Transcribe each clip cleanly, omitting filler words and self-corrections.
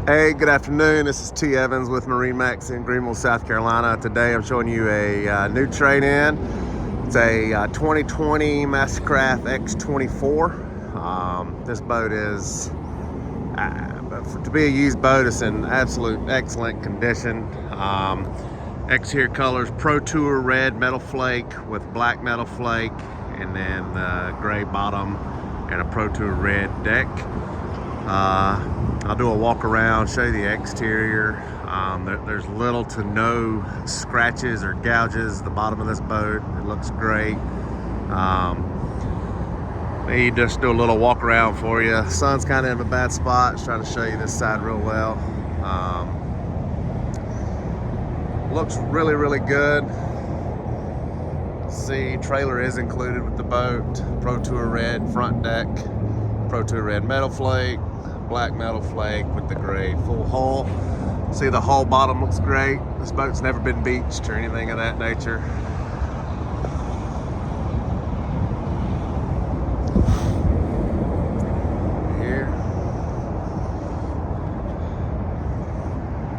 Hey, good afternoon. This is T. Evans with MarineMax in Greenville, South Carolina. Today I'm showing you a new trade-in. It's a 2020 Mastercraft X24. This boat is, to be a used boat, it's in absolute excellent condition. Exterior colors, Pro Tour red metal flake with black metal flake, and then gray bottom and a Pro Tour red deck. I'll do a walk around, show you the exterior. There's little to no scratches or gouges at the bottom of this boat. It looks great. Maybe just do a little walk around for you. The sun's kind of in a bad spot. Just trying to show you this side real well. Looks really, really good. See, trailer is included with the boat. Pro Tour red front deck, Pro Tour red metal flake, black metal flake with the gray full hull. See, the hull bottom looks great. This boat's never been beached or anything of that nature. Here,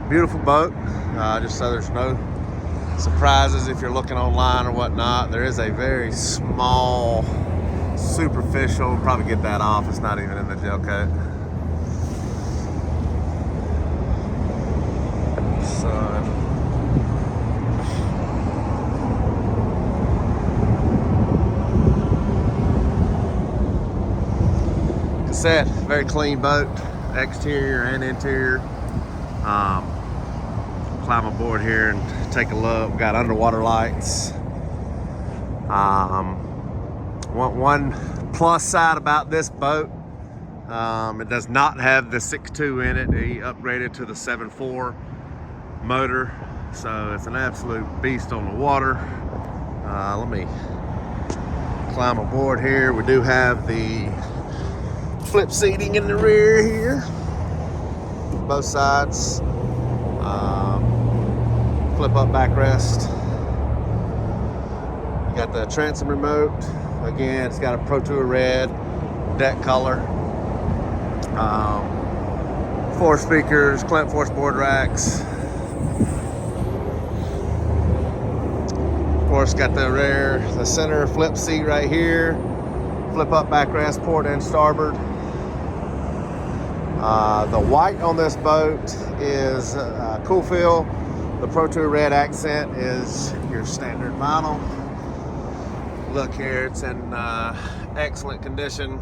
beautiful boat. Just so there's no surprises if you're looking online or whatnot. There is a very small superficial, probably get that off, it's not even in the gel coat. Cassette, very clean boat, exterior and interior. Climb aboard here and take a look. We've got underwater lights. One plus side about this boat, it does not have the 6.2 in it. He upgraded to the 7.4 motor, so it's an absolute beast on the water. Let me climb aboard here. We do have the flip seating in the rear here, both sides. Flip up backrest. You got the transom remote. Again, it's got a Pro Tour red deck color. 4 speakers, clamp force board racks. Of course, got the center flip seat right here. Flip up backrest, port and starboard. The white on this boat is cool feel. The Pro Tour red accent is your standard vinyl. Look here, it's in excellent condition.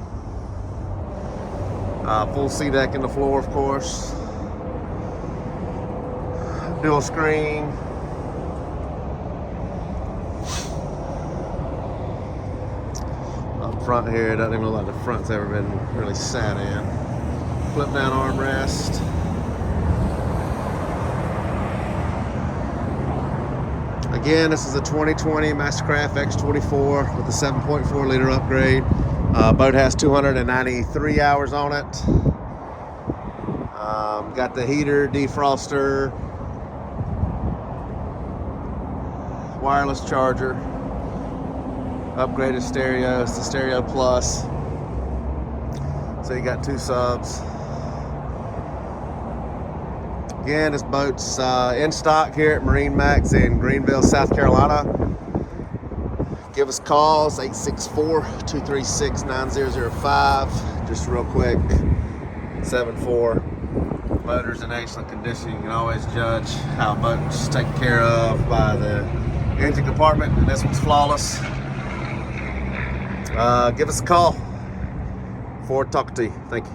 Full sea deck in the floor, of course. Dual screen. Up front here, it doesn't even look like the front's ever been really sat in. Flip down armrest. Again, this is a 2020 Mastercraft X24 with a 7.4 liter upgrade. Boat has 293 hours on it. Got the heater, defroster, wireless charger, upgraded stereo. It's the stereo plus. So you got 2 subs. Again, this boat's in stock here at MarineMax in Greenville, South Carolina. Give us calls, 864-236-9005. Just real quick, 7.4. Motor's in excellent condition. You can always judge how a boat's taken care of by the engine compartment, and this one's flawless. Give us a call. Forward to talking to you. Thank you.